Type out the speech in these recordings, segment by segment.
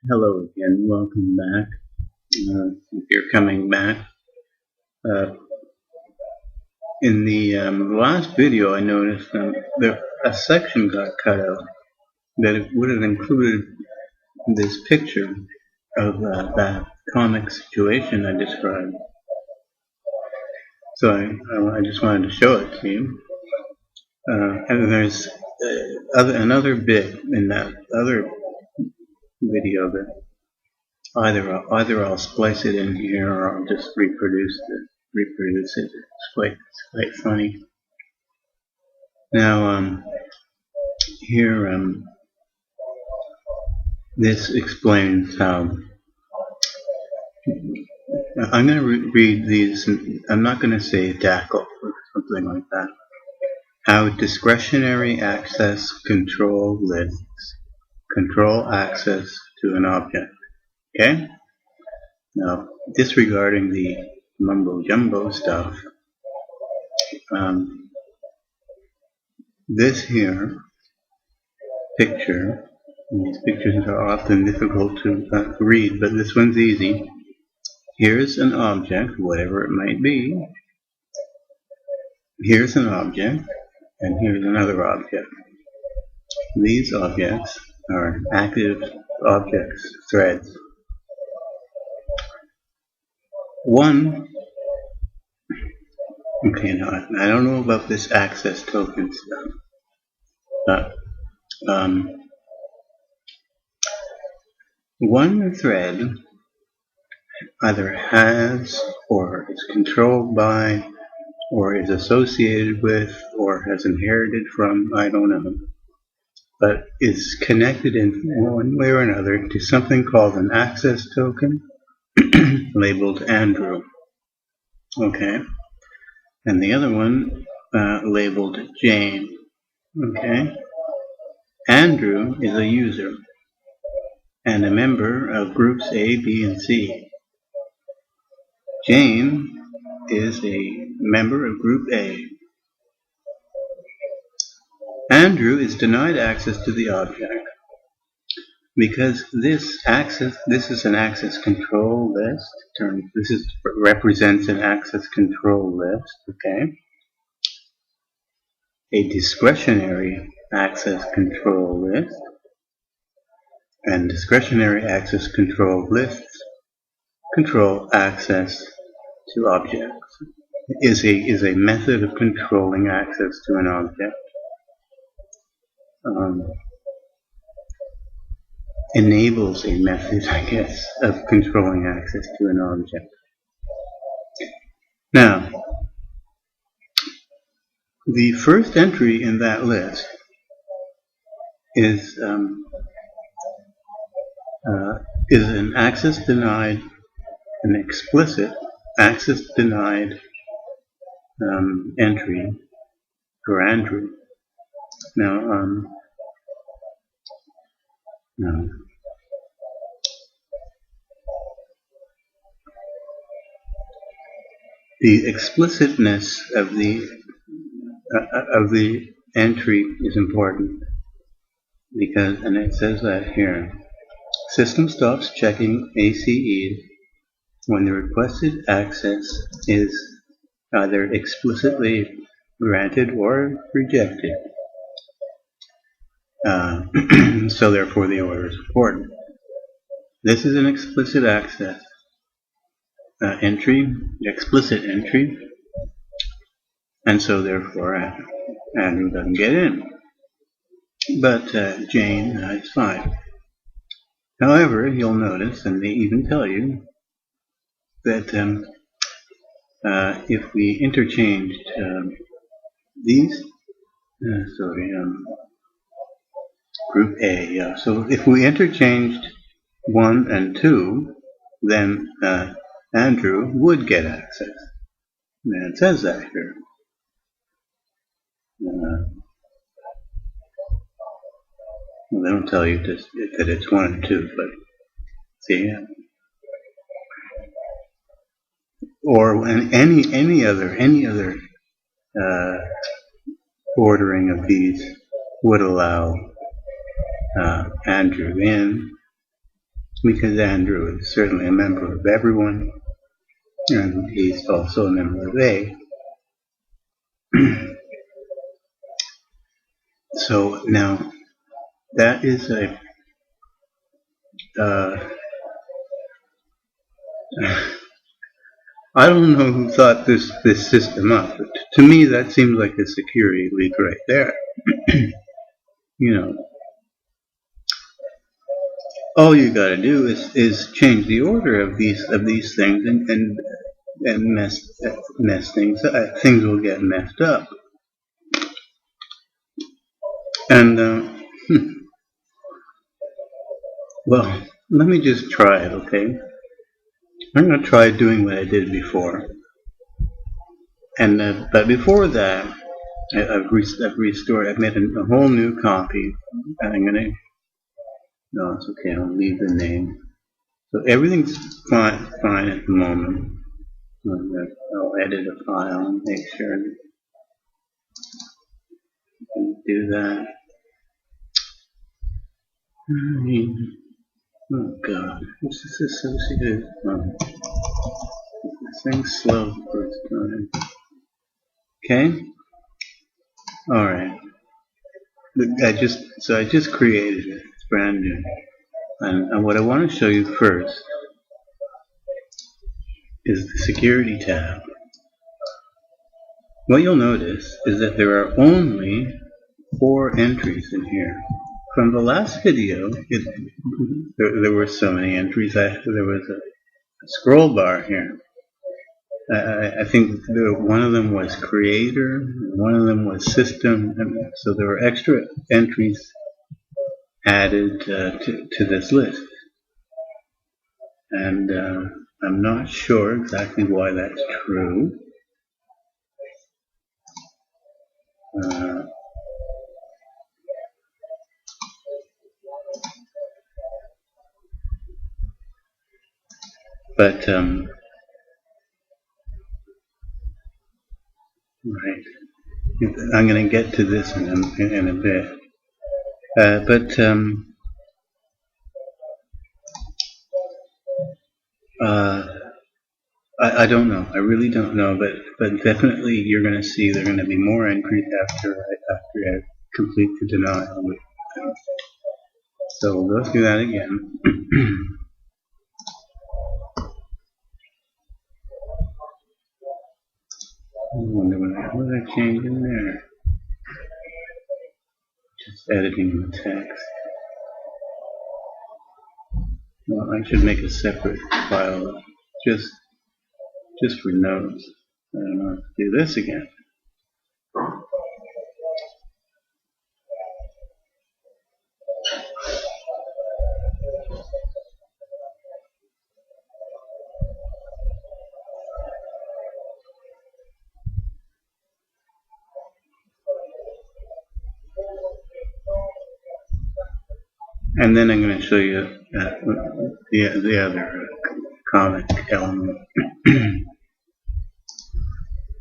Hello again, welcome back. If you're coming back, uh, in the last video I noticed that a section got cut out that it would have included this picture of that comic situation I described. So I just wanted to show it to you. And there's another bit in that other video that either I'll splice it in here or I'll just reproduce it. It's quite funny. Now here this explains how I'm going to read these. I'm not going to say DACL or something like that. How discretionary access control lists control access to an object. Okay? Now, disregarding the mumbo-jumbo stuff, this here picture, and these pictures are often difficult to read, but this one's easy. Here's an object, whatever it might be. Here's an object, and here's another object. These objects are active objects, threads. One, okay, now I don't know about this access token stuff, but one thread either has or is controlled by or is associated with or has inherited from, I don't know, but is connected in one way or another to something called an access token labeled Andrew. Okay, and the other one labeled Jane. Okay, Andrew is a user and a member of groups A, B, and C. Jane is a member of group A. Andrew is denied access to the object because this is an access control list. This represents an access control list. Okay, a discretionary access control list, and discretionary access control lists control access to objects. Is a method of controlling access to an object. Enables a method, I guess, of controlling access to an object. Now, the first entry in that list is an access denied, an explicit access denied entry for Andrew. Now, no. The explicitness of the entry is important because, and it says that here, system stops checking ACEs when the requested access is either explicitly granted or rejected. So therefore the order is important. This is an explicit access entry, explicit entry, and so therefore Andrew doesn't get in. But Jane is fine. However, you'll notice, and they even tell you, that if we interchanged these, group A, yeah. So if we interchanged 1 and 2, then Andrew would get access. And it says that here. Well, they don't tell you that it's 1 and 2, but see, or any other ordering of these would allow Andrew in, because Andrew is certainly a member of everyone, and he's also a member of A. So now that is a I don't know who thought this system up, but to me that seems like a security leak right there. You know, all you got to do is change the order of these things and mess things up. Things will get messed up. And well, let me just try it, okay? I'm going to try doing what I did before. And but before that, I've restored. I've made a whole new copy. And I'm gonna. No, it's okay. I'll leave the name. So everything's fine at the moment. I'll edit a file and make sure I can do that. Oh God, what's this associated? This thing's slow the first time. Okay. All right. I just created it. It's brand new. And what I want to show you first is the security tab. What you'll notice is that there are only 4 entries in here. From the last video, there were so many entries. There was a scroll bar here. I think one of them was creator, one of them was system, and so there were extra entries added to this list. And I'm not sure exactly why that's true. But right, I'm going to get to this in a bit. I don't know. I really don't know. But definitely, you're going to see there are going to be more entries after I complete the denial. So we'll go through that again. I wonder what did I change in there? Just editing the text. Well, I should make a separate file just for notes. I don't know how to do this again. And then I'm going to show you the other comic element.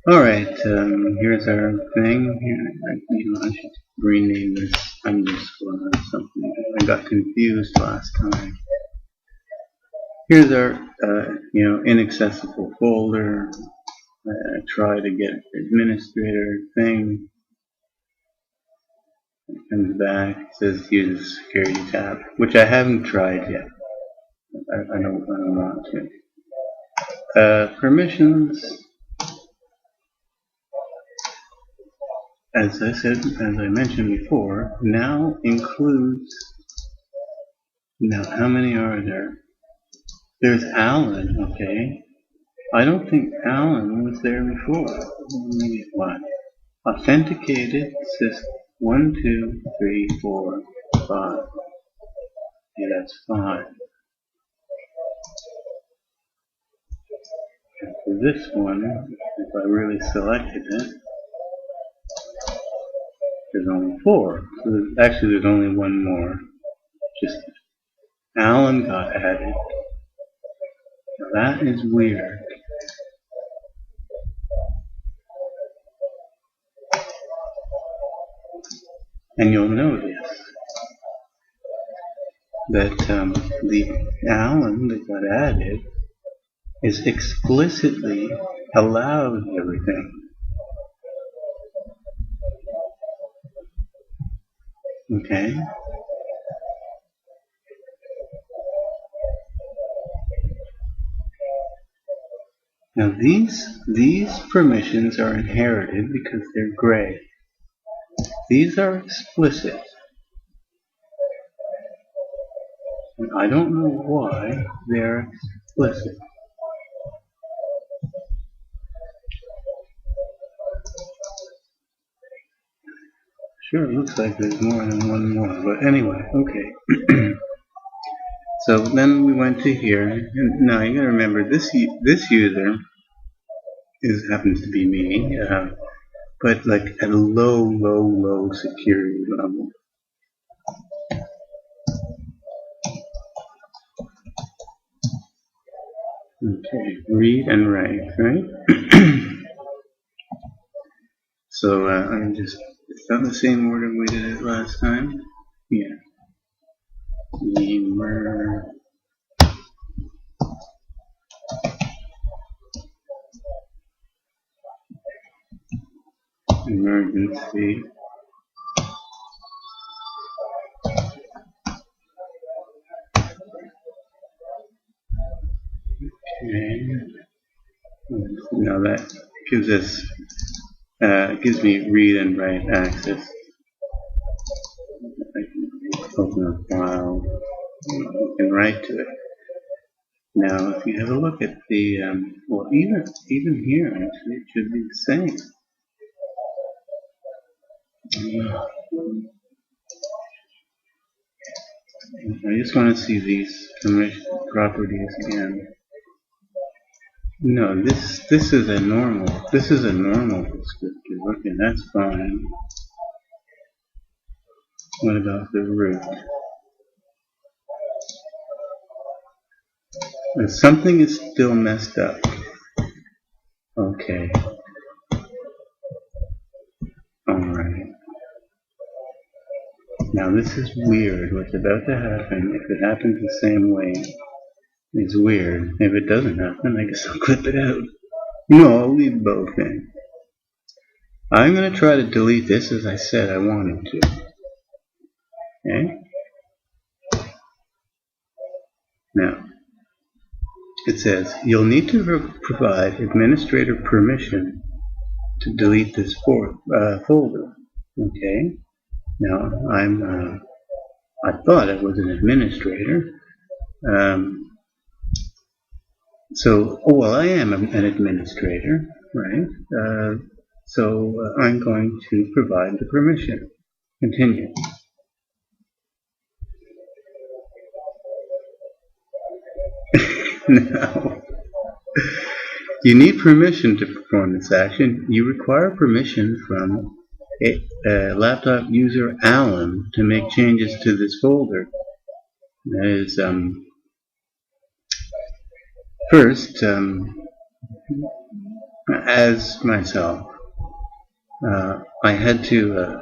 All right, here's our thing. Here, I should rename this underscore or something. I got confused last time. Here's our inaccessible folder. I try to get administrator thing. It comes back, it says use the security tab, which I haven't tried yet. I don't want to. Permissions, as I mentioned before, now includes. Now, how many are there? There's Alan, okay. I don't think Alan was there before. Maybe it was. Authenticated system. 1, 2, 3, 4, 5. Yeah, that's 5. And for this one, if I really selected it, there's only 4. So there's only one more. Just Alan got added. Now that is weird. And you'll notice that the Allen that got added is explicitly allowed everything. Okay? Now these permissions are inherited because they're gray. These are explicit. And I don't know why they're explicit. Sure, it looks like there's more than one more, but anyway, okay. So then we went to here, and now you gotta remember this user happens to be me, but like at a low security level. Okay, read and write, right? So I'm just, is that the same order we did it last time? Yeah. Emergency. Okay. Now that gives us gives me read and write access. I can open a file and write to it. Now, if you have a look at the well, even here actually, it should be the same. I just want to see these permission properties again. No, this is a normal. This is a normal descriptor. Okay, that's fine. What about the root? Something is still messed up. Okay. Alright. Now this is weird. What's about to happen, if it happens the same way, is weird. If it doesn't happen, I guess I'll clip it out. No, I'll leave both in. I'm going to try to delete this as I said I wanted to. Okay? Now, it says, you'll need to provide administrator permission to delete this folder. Okay? Now, I thought I was an administrator. Well, I am an administrator, right? So I'm going to provide the permission. Continue. Now, you need permission to perform this action. You require permission from a laptop user Alan to make changes to this folder. That is, first, as myself, I had to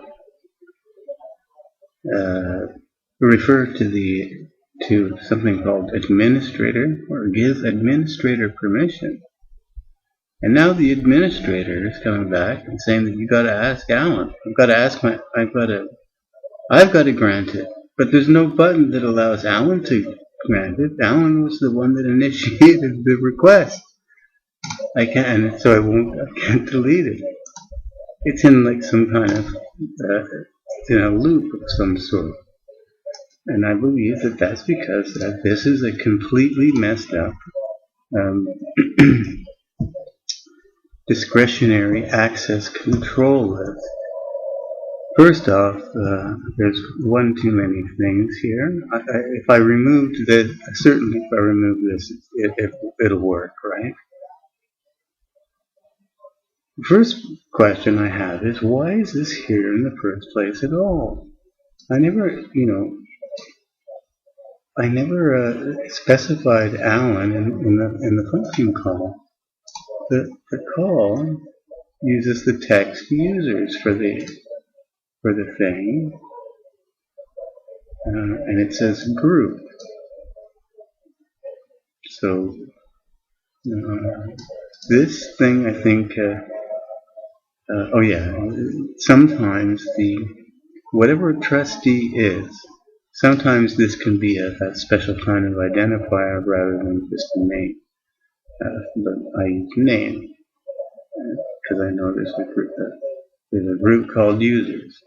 refer to something called administrator, or give administrator permission. And now the administrator is coming back and saying that you got to ask Alan. I've got to grant it. But there's no button that allows Alan to grant it. Alan was the one that initiated the request. I can't delete it. It's in like some kind of it's in a loop of some sort. And I believe that that's because this is a completely messed up discretionary access control list. First off, there's one too many things here. If I removed this, certainly if I remove this, it'll work, right? The first question I have is, why is this here in the first place at all? I never specified Alan in the function call. The call uses the text users for the thing, and it says group. So this thing, I think, oh yeah, sometimes whatever a trustee is, sometimes this can be a special kind of identifier rather than just a name. But I use name because I know there's a group called users.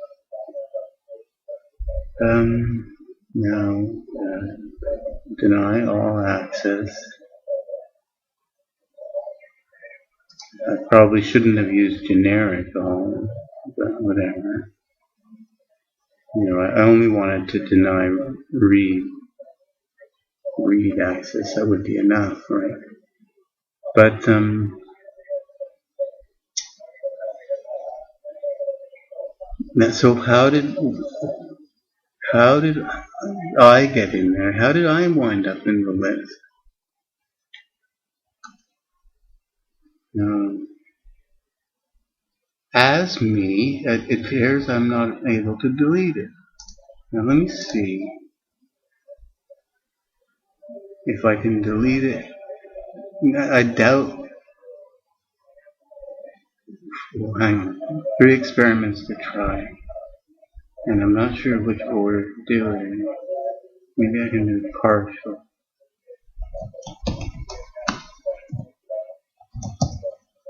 Now, deny all access. I probably shouldn't have used generic all, but whatever. I only wanted to deny read access. That would be enough, right? But so how did I get in there? How did I wind up in the list? As me, it appears I'm not able to delete it. Now let me see if I can delete it. I doubt. Well, hang on. 3 experiments to try. And I'm not sure which order to do it in. Maybe I can do partial.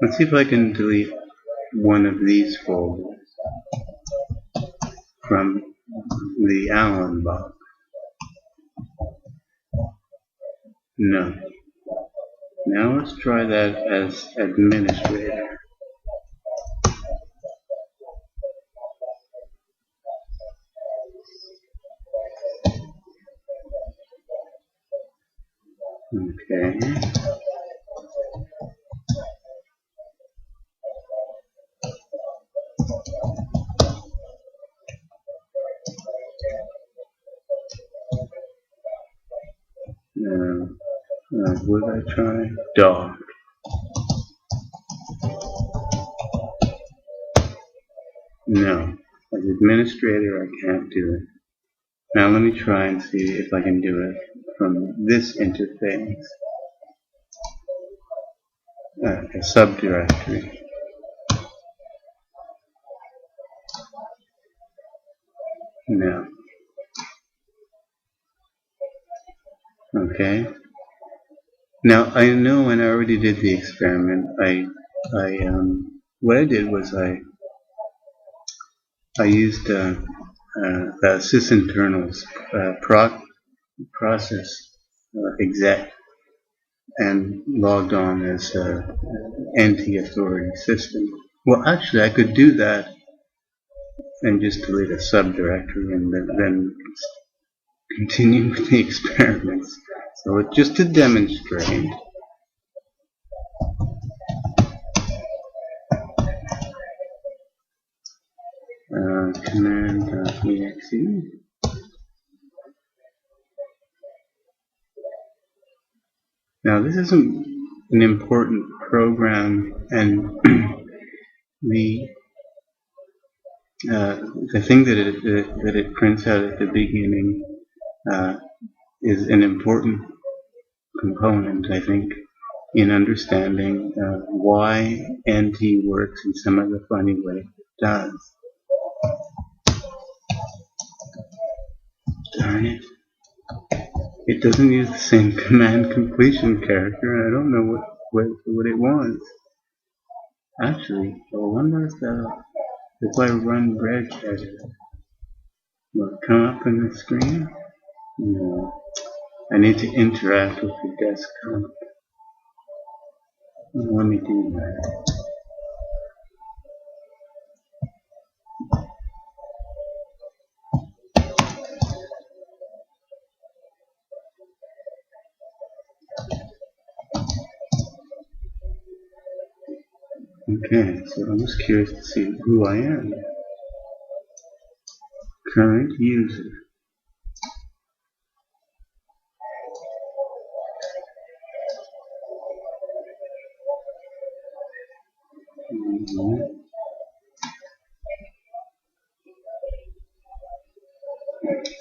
Let's see if I can delete one of these folders from the Allen box. No. Now let's try that as administrator. Okay. What did I try? Dog. No. As administrator, I can't do it. Now let me try and see if I can do it from this interface. A subdirectory. No. Okay. Now I know when I already did the experiment, what I did was I used the sysinternals process exec and logged on as anti-authority system. Well, actually, I could do that and just delete a subdirectory and then continue with the experiments. So just to demonstrate, command.exe. Now this isn't an important program, and the thing that it prints out at the beginning is an important component, I think, in understanding why NT works in some of the funny way it does. Darn it. It doesn't use the same command completion character, and I don't know what it wants. Actually, I wonder if I run reg edit, will it come up on the screen? No. I need to interact with the desktop. Let me do that. Okay, so I'm just curious to see who I am. Current user.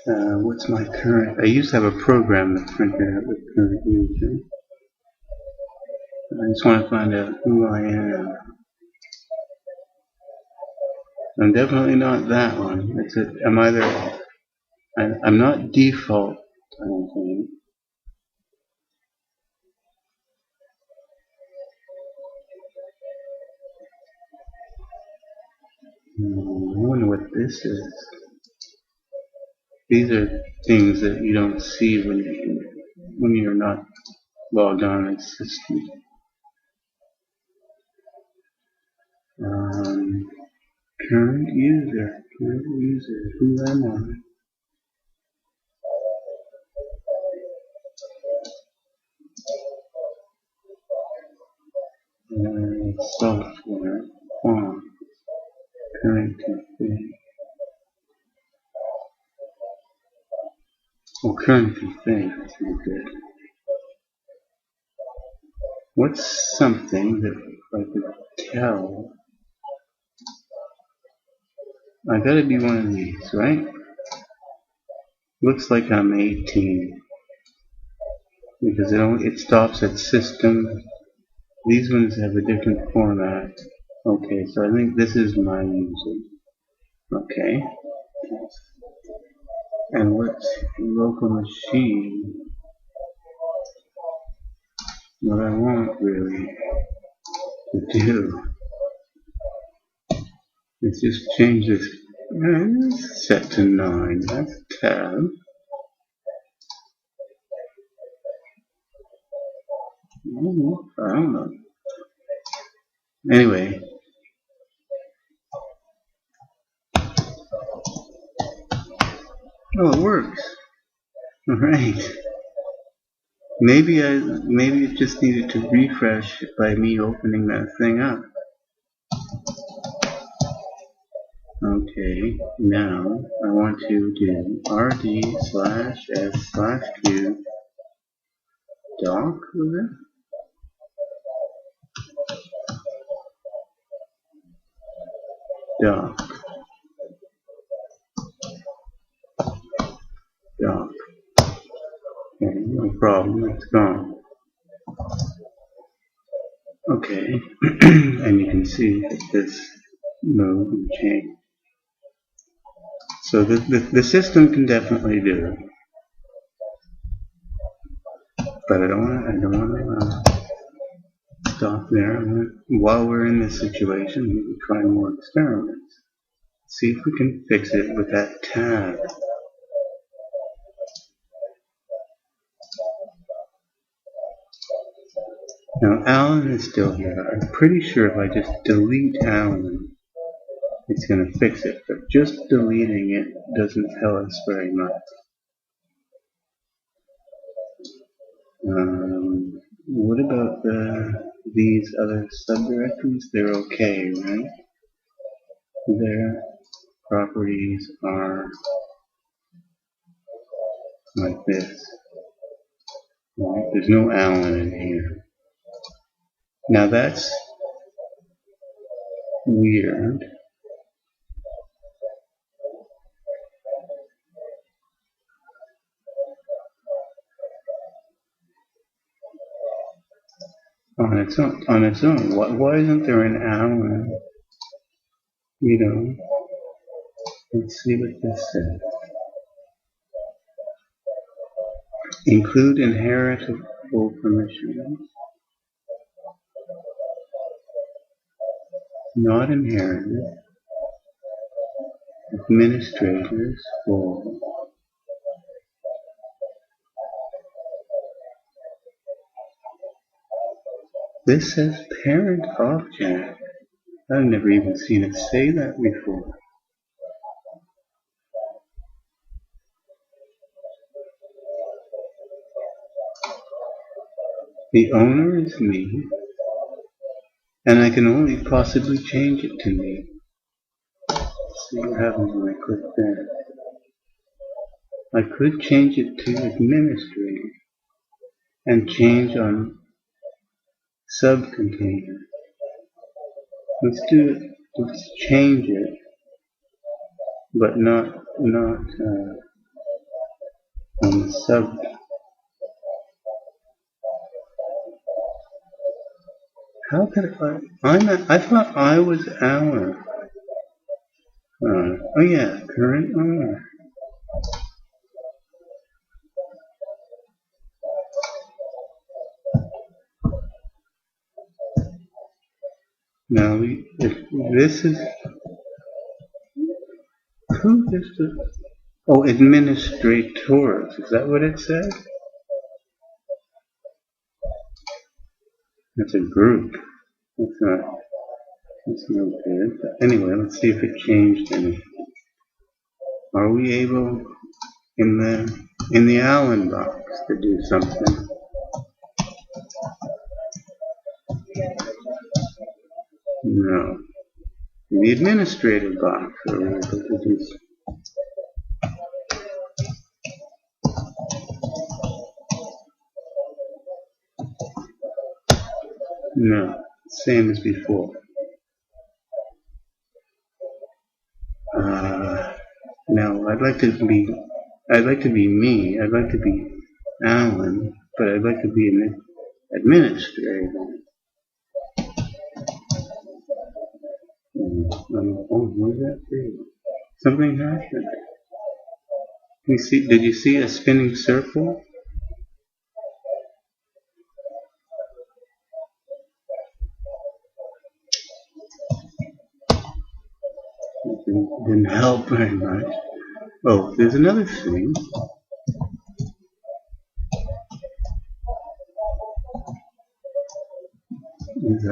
What's my current? I used to have a program that printed out the current user. I just want to find out who I am. I'm definitely not that one. I'm not default, I don't think. I wonder what this is. These are things that you don't see when you're not logged on in the system. Current user, who am I? Software, font, current config. Oh, current config, that's not good. What's something that I could tell? I gotta be one of these, right? Looks like I'm 18 because it stops at system. These ones have a different format. Okay, so I think this is my user. Okay. And what's local machine? What I want really to do is just change this set to 9. That's tab. I don't know. Anyway. Oh, it works. Alright. Maybe it just needed to refresh by me opening that thing up. Okay, now I want to do rd/s/q doc, was it? Doc. Okay, no problem, it's gone. Okay, and you can see that this mode and change. So the system can definitely do it, but I don't want to stop there. While we're in this situation, we can try more experiments. See if we can fix it with that tab. Now Alan is still here. I'm pretty sure if I just delete Alan, it's going to fix it. But just deleting it doesn't tell us very much. What about these other subdirectories? They're okay, right? Their properties are like this. Right? There's no Alan in here. Now that's weird. On its own. Why isn't there an Alan? You know. Let's see what this says. Include inheritable permissions. Not inherited. Administrators for. This says parent object. I've never even seen it say that before. The owner is me, and I can only possibly change it to me. Let's see what happens when I click there. I could change it to administrator and change on subcontainer. Let's do it. Let's change it, but not on the sub. How could I thought I was our. Oh yeah, current R. Now, if this is, who is the, oh, administrators, is that what it said? That's a group. That's no good. But anyway, let's see if it changed anything. Are we able in the Allen box to do something? No. In the administrative box, are we able to do something? No. Same as before. Now I'd like to be me. I'd like to be Alan, but I'd like to be an administrator. Oh, what did that do? Something happened. Did you see a spinning circle? Didn't help very much. Oh, there's another thing.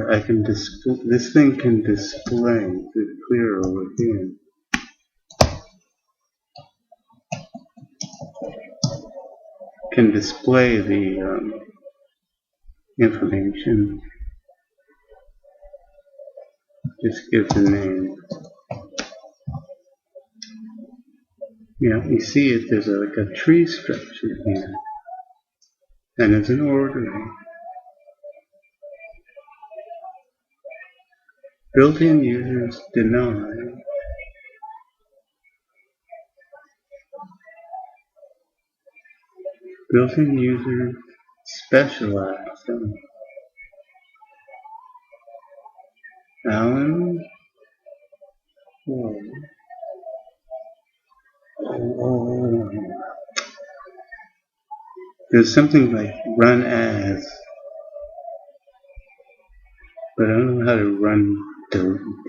I can display. This thing can display. It's clear over here. Can display the information. Just give the name. Yeah, you see it. There's like a tree structure here, and it's an ordering. Built-in users deny. Built-in user specialized. Alan. There's something like run as, but I don't know how to run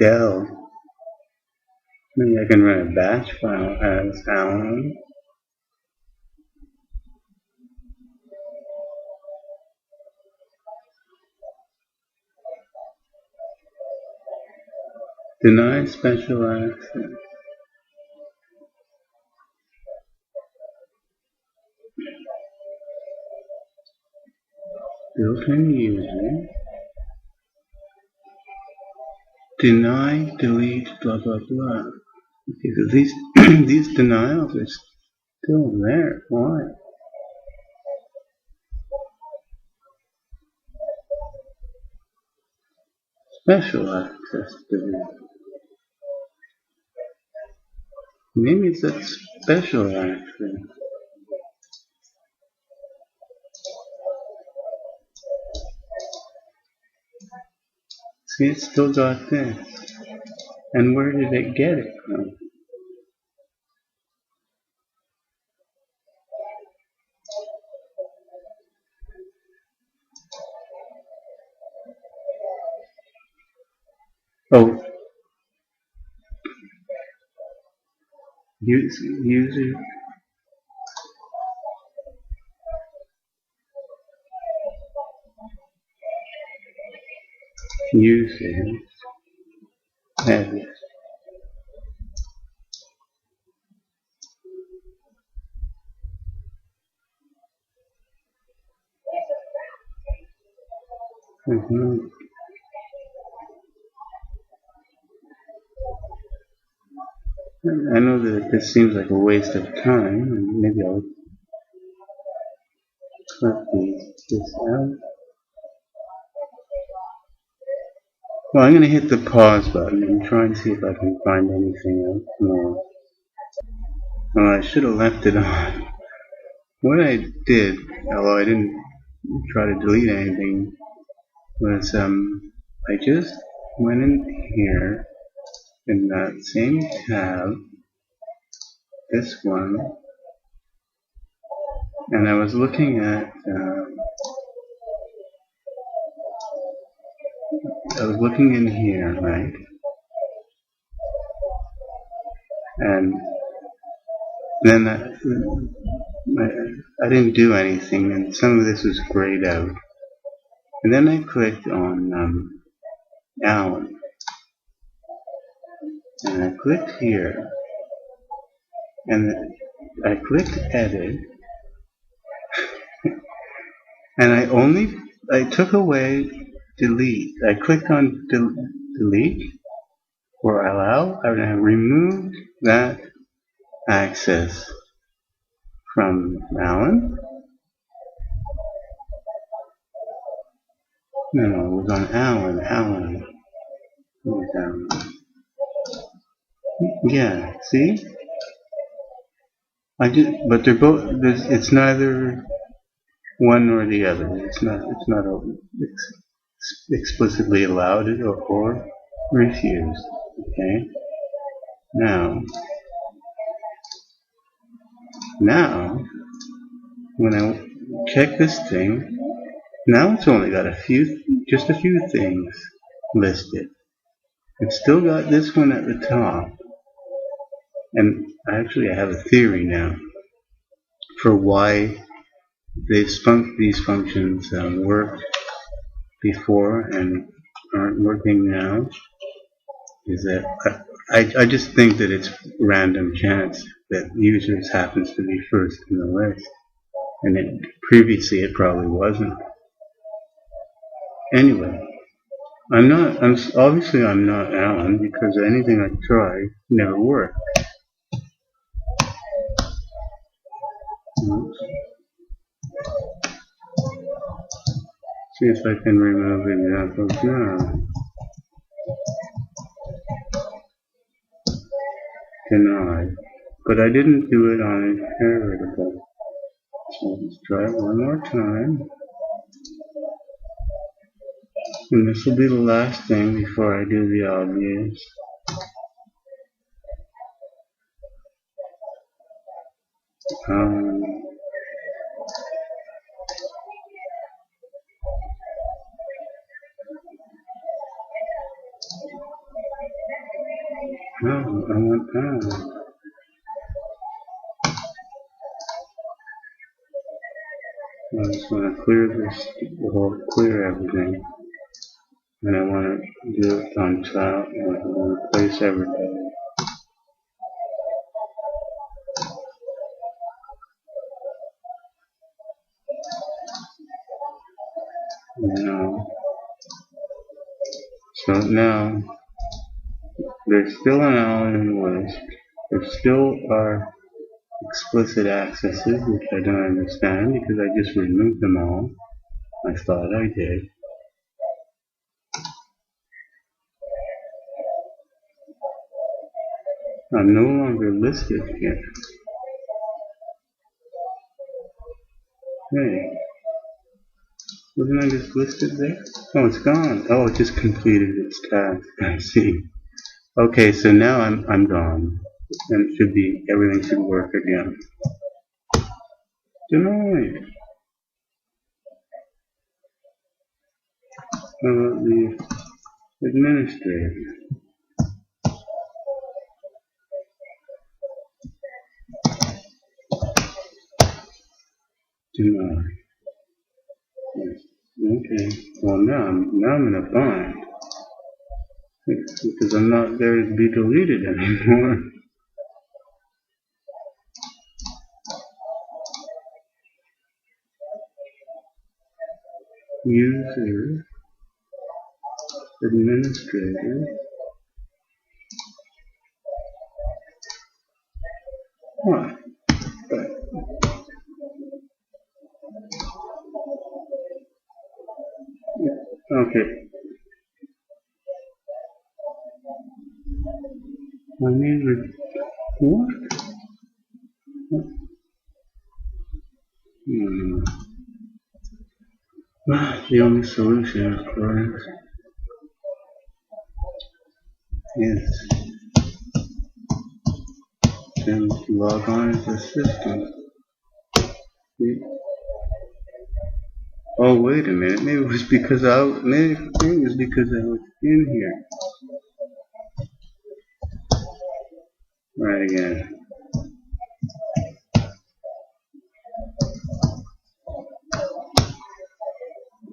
del. Maybe I can run a batch file as Alan. Deny special access. Built-in user. Deny, delete, blah blah blah. Okay, so these these denials are still there. Why? Special access delete. Maybe it's that special access. See, it still got this. And where did it get it from? Oh, user. Users. Edit. I know that this seems like a waste of time, and maybe I'll cut this out. Well, I'm going to hit the pause button and try and see if I can find anything else more. Oh, I should have left it on. what I did, although I didn't try to delete anything, was I just went in here in that same tab, this one, and I was looking at in here, right? And then I didn't do anything, and some of this was grayed out. And then I clicked on Alan, and I clicked here, and I clicked Edit, and I took away Delete. I clicked on Delete or Allow, and I removed that access from Alan. No, it was on Alan. What was Alan? Yeah, see? But they're both. It's neither one or the other. It's not explicitly allowed or refused. Okay. Now, when I check this thing, now it's only got just a few things listed. It's still got this one at the top. And actually I have a theory now for why these functions worked before and aren't working now. Is that I just think that it's random chance that users happens to be first in the list. And previously it probably wasn't. Anyway, obviously I'm not Alan, because anything I try never worked. See if I can remove examples now. Denied. But I didn't do it on inheritable. So let's try it one more time. And this will be the last thing before I do the obvious. No, I want that. I just want to clear everything. And I want to do it on top, and I want to replace everything. So now, there's still an Allen list. There still are explicit accesses, which I don't understand because I just removed them all. I thought I did. I'm no longer listed here. Hey, wasn't I just listed there? Oh, it's gone. Oh, it just completed its task. I see. Okay, so now I'm gone, and everything should work again. Denied. How about the administrator? Denied. Okay. Well, now I'm in a bind because I'm not there to be deleted anymore. User, administrator. What? Okay. I need what? The only solution, of course, is to log on to the system. Oh, wait a minute. Maybe it was because maybe it was because I was in here. Right again.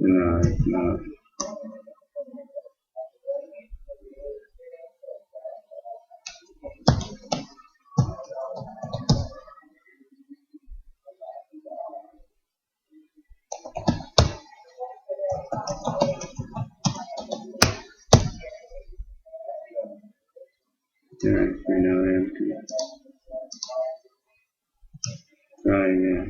No, it's not. Alright, we're now empty. Try again.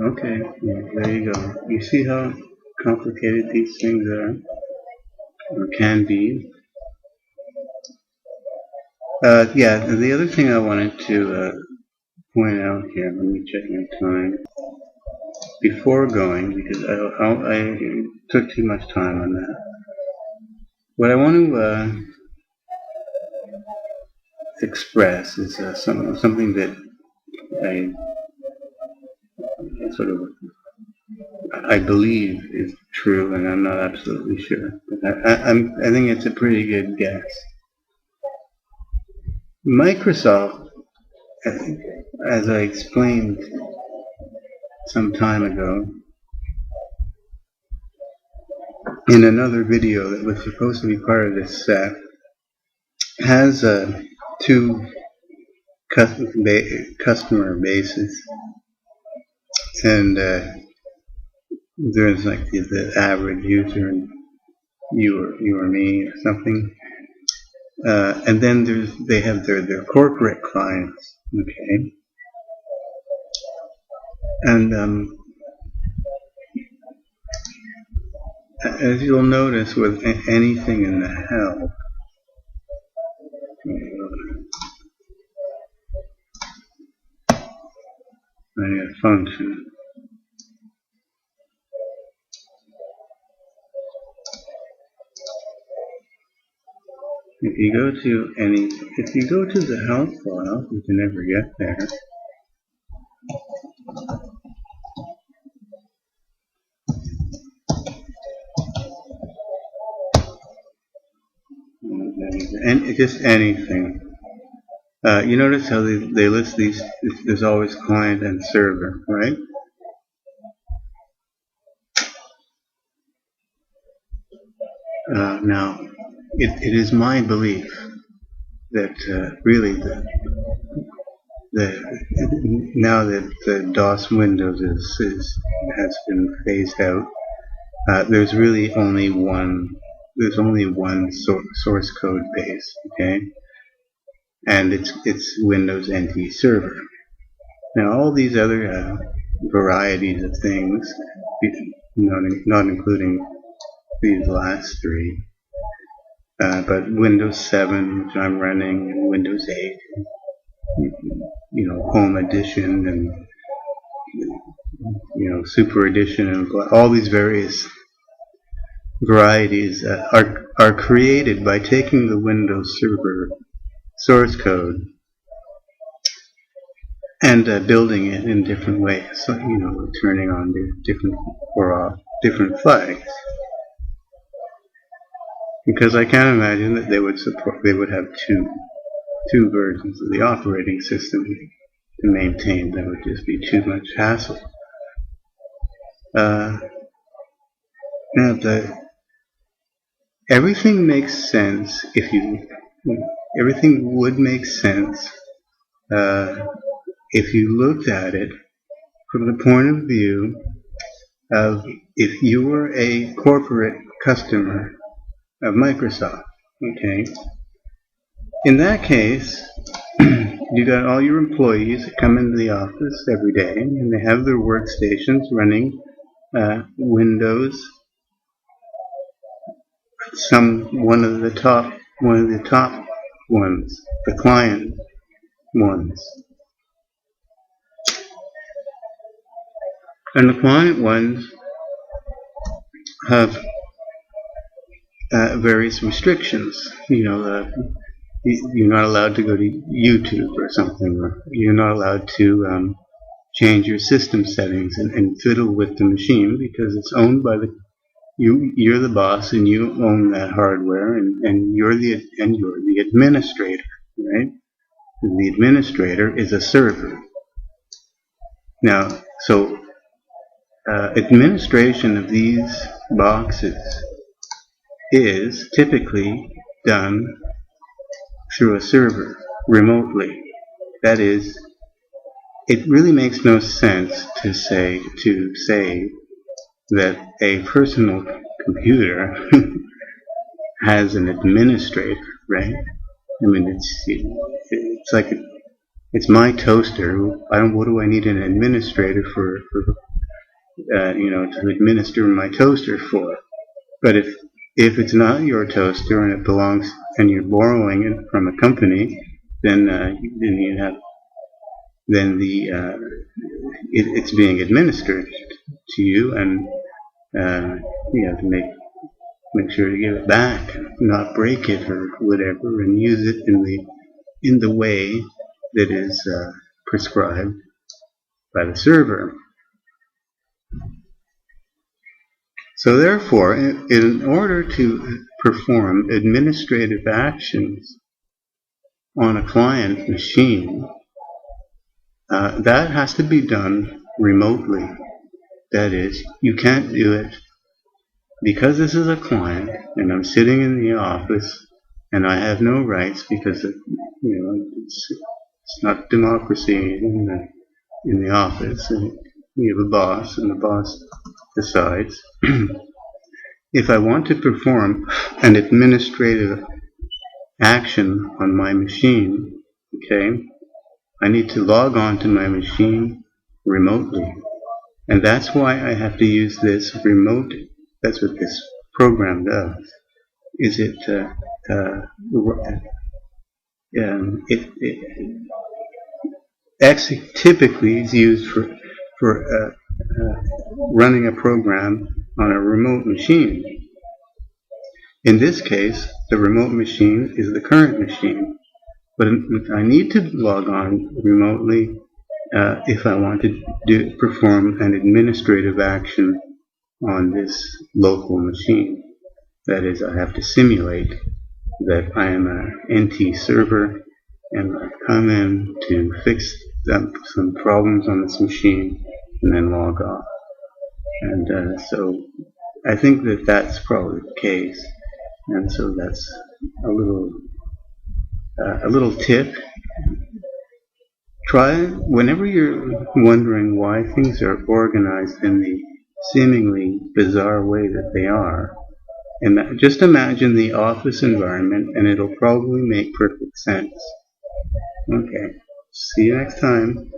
Okay, yeah, there you go. You see how complicated these things are, or can be. Yeah, the other thing I wanted to point out here, let me check my time before going, because I took too much time on that. What I want to express is something that I sort of I believe is true, and I'm not absolutely sure. But I think it's a pretty good guess. Microsoft, as I explained some time ago in another video that was supposed to be part of this set, has two customer bases, and there's like the average user, and you or me or something, and then they have their corporate clients, okay, and as you'll notice with anything in the help, any function, if you go to the help file, you can never get there. And just anything. You notice how they list these, there's always client and server, right? Now, it is my belief that really now that the DOS Windows has been phased out, there's really only one source code base, okay, and it's Windows NT Server. Now all these other varieties of things, not including these last three, but Windows 7, which I'm running, and Windows 8, Home Edition, and Super Edition, and all these various varieties are created by taking the Windows Server source code and building it in different ways. So turning on different or off different flags. Because I can't imagine that they would have two versions of the operating system to maintain. That would just be too much hassle. Now everything makes sense everything would make sense if you looked at it from the point of view of if you were a corporate customer of Microsoft, okay? In that case, you got all your employees that come into the office every day, and they have their workstations running Windows, one of the top ones, the client ones. And the client ones have various restrictions. You're not allowed to go to YouTube or something, or you're not allowed to change your system settings and fiddle with the machine because it's owned by you're the boss and you own that hardware, and you're the administrator, right? The administrator is a server. Now, so administration of these boxes is typically done through a server remotely. That is, it really makes no sense to say that a personal computer has an administrator, right? I mean, it's like it's my toaster. What do I need an administrator for to administer my toaster for? But if it's not your toaster and it belongs and you're borrowing it from a company, then it's being administered to you, and you have to make sure to give it back, not break it or whatever, and use it in the way that is prescribed by the server. So therefore, in order to perform administrative actions on a client machine, that has to be done remotely. That is, you can't do it because this is a client and I'm sitting in the office and I have no rights because it's not democracy in the office. And we have a boss, and the boss decides. If I want to perform an administrative action on my machine, okay, I need to log on to my machine remotely. And that's why I have to use this remote. That's what this program does. Is it typically is used for running a program on a remote machine. In this case, the remote machine is the current machine, but I need to log on remotely if I want to perform an administrative action on this local machine. That is, I have to simulate that I am an NT server and I've come in to fix some problems on this machine and then log off. And so I think that that's probably the case. And so that's a little tip. Try, whenever you're wondering why things are organized in the seemingly bizarre way that they are, and just imagine the office environment and it'll probably make perfect sense. Okay, see you next time.